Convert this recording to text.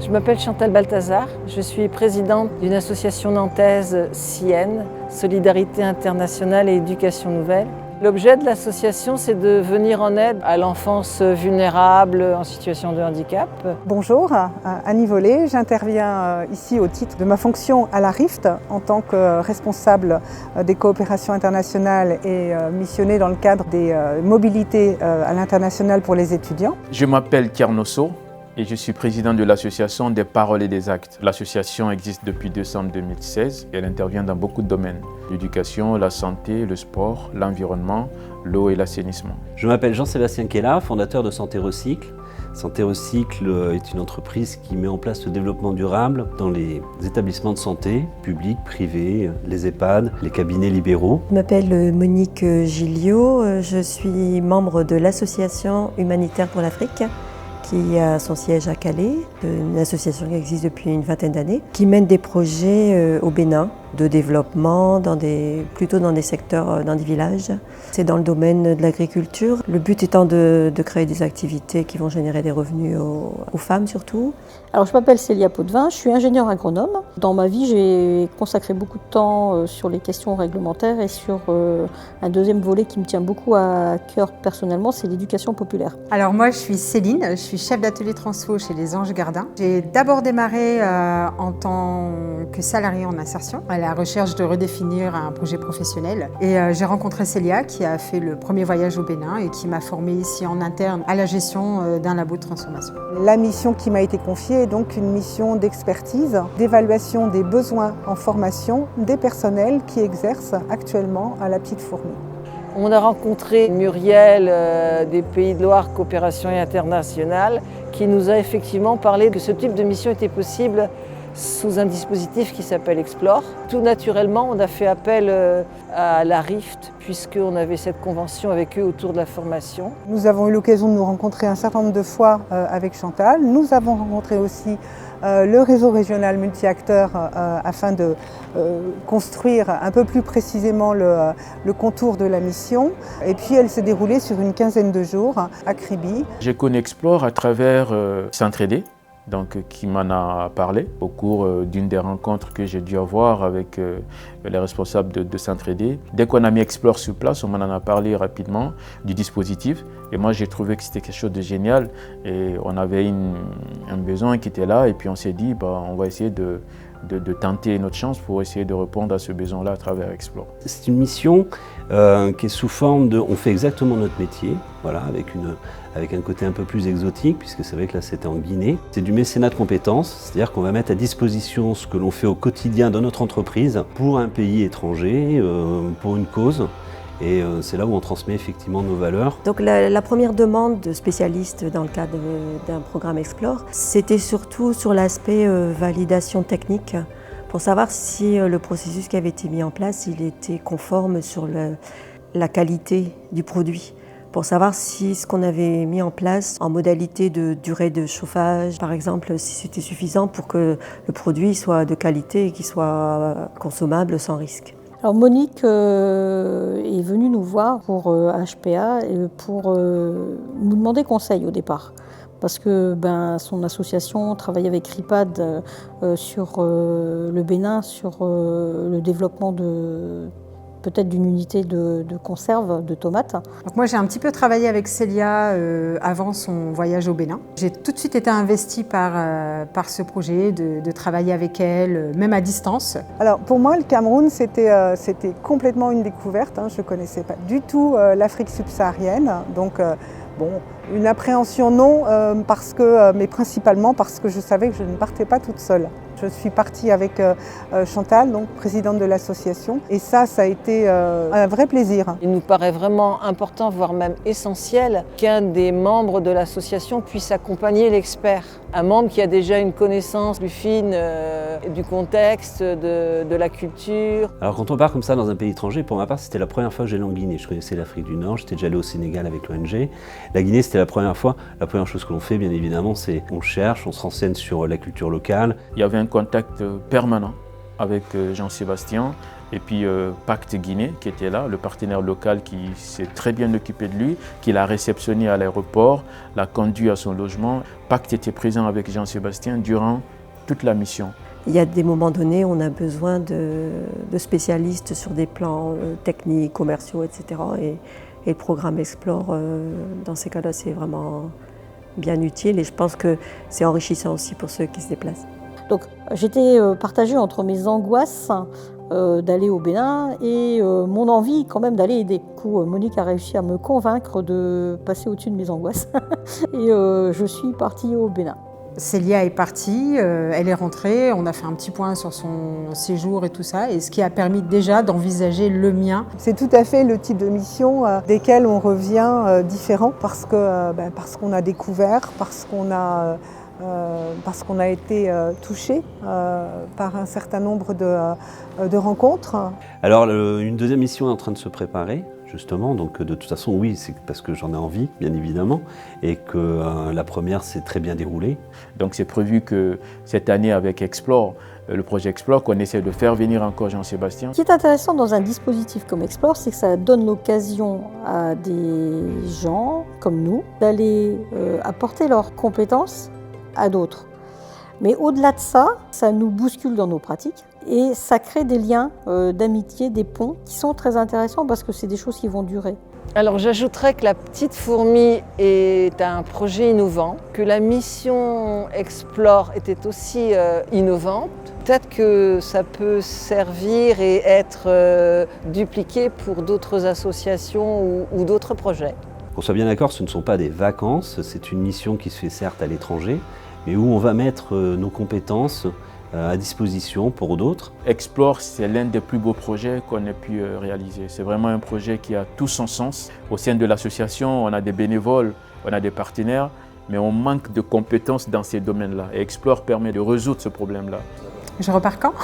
Je m'appelle Chantal Balthazar, je suis présidente d'une association nantaise SIEN, Solidarité Internationale et Éducation Nouvelle. L'objet de l'association, c'est de venir en aide à l'enfance vulnérable en situation de handicap. Bonjour, Annie Vollet, j'interviens ici au titre de ma fonction à la RIFT en tant que responsable des coopérations internationales et missionnée dans le cadre des mobilités à l'international pour les étudiants. Je m'appelle Kiernosso et je suis président de l'association des paroles et des actes. L'association existe depuis décembre 2016 et elle intervient dans beaucoup de domaines. L'éducation, la santé, le sport, l'environnement, l'eau et l'assainissement. Je m'appelle Jean-Sébastien Kella, fondateur de Santé Recycle. Santé Recycle est une entreprise qui met en place le développement durable dans les établissements de santé, publics, privés, les EHPAD, les cabinets libéraux. Je m'appelle Monique Gilliot, je suis membre de l'Association humanitaire pour l'Afrique, qui a son siège à Calais, une association qui existe depuis une vingtaine d'années, qui mène des projets au Bénin de développement, plutôt dans des secteurs, dans des villages. C'est dans le domaine de l'agriculture, le but étant de créer des activités qui vont générer des revenus aux femmes surtout. Alors je m'appelle Célia Potvin, je suis ingénieure agronome. Dans ma vie, j'ai consacré beaucoup de temps sur les questions réglementaires et sur un deuxième volet qui me tient beaucoup à cœur personnellement, c'est l'éducation populaire. Alors moi, je suis Céline, je suis chef d'atelier transfo chez les Anges Gardins. J'ai d'abord démarré en tant que salariée en insertion, à la recherche de redéfinir un projet professionnel. Et j'ai rencontré Célia qui a fait le premier voyage au Bénin et qui m'a formée ici en interne à la gestion d'un labo de transformation. La mission qui m'a été confiée est donc une mission d'expertise, d'évaluation des besoins en formation des personnels qui exercent actuellement à la Petite Fourmi. On a rencontré Muriel des Pays de Loire Coopération Internationale qui nous a effectivement parlé que ce type de mission était possible sous un dispositif qui s'appelle Explore. Tout naturellement, on a fait appel à la RIFT puisqu'on avait cette convention avec eux autour de la formation. Nous avons eu l'occasion de nous rencontrer un certain nombre de fois avec Chantal. Nous avons rencontré aussi le réseau régional multi-acteurs afin de construire un peu plus précisément le contour de la mission. Et puis elle s'est déroulée sur une quinzaine de jours à Kribi. J'ai connu Explore à travers S'entraider, qui m'en a parlé au cours d'une des rencontres que j'ai dû avoir avec les responsables de S'entraider. Dès qu'on a mis Explore sur place, on m'en a parlé rapidement du dispositif. Et moi, j'ai trouvé que c'était quelque chose de génial. Et on avait un besoin qui était là. Et puis on s'est dit, on va essayer de tenter notre chance pour essayer de répondre à ce besoin-là à travers Explore. C'est une mission qui est sous forme de... On fait exactement notre métier, voilà, avec un côté un peu plus exotique, puisque c'est vrai que là c'était en Guinée. C'est du mécénat de compétences, c'est-à-dire qu'on va mettre à disposition ce que l'on fait au quotidien dans notre entreprise pour un pays étranger, pour une cause. Et c'est là où on transmet effectivement nos valeurs. Donc la première demande de spécialistes dans le cadre d'un programme Explore, c'était surtout sur l'aspect validation technique, pour savoir si le processus qui avait été mis en place, il était conforme sur la qualité du produit. Pour savoir si ce qu'on avait mis en place en modalité de durée de chauffage, par exemple, si c'était suffisant pour que le produit soit de qualité et qu'il soit consommable sans risque. Alors Monique est venue nous voir pour HPA et pour nous demander conseil au départ. Parce que son association travaille avec RIPAD sur le Bénin, sur le développement peut-être d'une unité de conserve de tomates. Donc moi j'ai un petit peu travaillé avec Célia avant son voyage au Bénin. J'ai tout de suite été investie par ce projet, de travailler avec elle, même à distance. Alors pour moi le Cameroun c'était complètement une découverte. Je ne connaissais pas du tout l'Afrique subsaharienne. Donc une appréhension non, mais principalement parce que je savais que je ne partais pas toute seule. Je suis partie avec Chantal, donc présidente de l'association, et ça a été un vrai plaisir. Il nous paraît vraiment important, voire même essentiel, qu'un des membres de l'association puisse accompagner l'expert. Un membre qui a déjà une connaissance plus fine du contexte, de la culture. Alors quand on part comme ça dans un pays étranger, pour ma part c'était la première fois que j'allais en Guinée. Je connaissais l'Afrique du Nord, j'étais déjà allé au Sénégal avec l'ONG. La Guinée c'était la première fois. La première chose que l'on fait bien évidemment c'est on cherche, on se renseigne sur la culture locale. Il y avait un contact permanent avec Jean-Sébastien et puis Pacte Guinée qui était là, le partenaire local qui s'est très bien occupé de lui, qui l'a réceptionné à l'aéroport, l'a conduit à son logement. Pacte était présent avec Jean-Sébastien durant toute la mission. Il y a des moments donnés, on a besoin de spécialistes sur des plans techniques, commerciaux, etc. Et le programme Explore, dans ces cas-là, c'est vraiment bien utile et je pense que c'est enrichissant aussi pour ceux qui se déplacent. Donc j'étais partagée entre mes angoisses d'aller au Bénin et mon envie quand même d'aller aider. Du coup, Monique a réussi à me convaincre de passer au-dessus de mes angoisses et je suis partie au Bénin. Célia est partie, elle est rentrée, on a fait un petit point sur son séjour et tout ça, et ce qui a permis déjà d'envisager le mien. C'est tout à fait le type de mission desquelles on revient différent parce qu'on a découvert, parce qu'on a été touché par un certain nombre de rencontres. Alors une deuxième mission est en train de se préparer. Justement, donc de toute façon, oui, c'est parce que j'en ai envie, bien évidemment, et que la première s'est très bien déroulée. Donc c'est prévu que cette année avec Explore, le projet Explore, qu'on essaie de faire venir encore Jean-Sébastien. Ce qui est intéressant dans un dispositif comme Explore, c'est que ça donne l'occasion à des gens comme nous d'aller apporter leurs compétences à d'autres. Mais au-delà de ça, ça nous bouscule dans nos pratiques et ça crée des liens d'amitié, des ponts qui sont très intéressants parce que c'est des choses qui vont durer. Alors j'ajouterais que la Petite Fourmi est un projet innovant, que la mission Explore était aussi innovante. Peut-être que ça peut servir et être dupliqué pour d'autres associations ou d'autres projets. Qu'on soit bien d'accord, ce ne sont pas des vacances, c'est une mission qui se fait certes à l'étranger, mais où on va mettre nos compétences à disposition pour d'autres. Explore, c'est l'un des plus beaux projets qu'on ait pu réaliser. C'est vraiment un projet qui a tout son sens. Au sein de l'association, on a des bénévoles, on a des partenaires, mais on manque de compétences dans ces domaines-là. Et Explore permet de résoudre ce problème-là. Je repars quand ?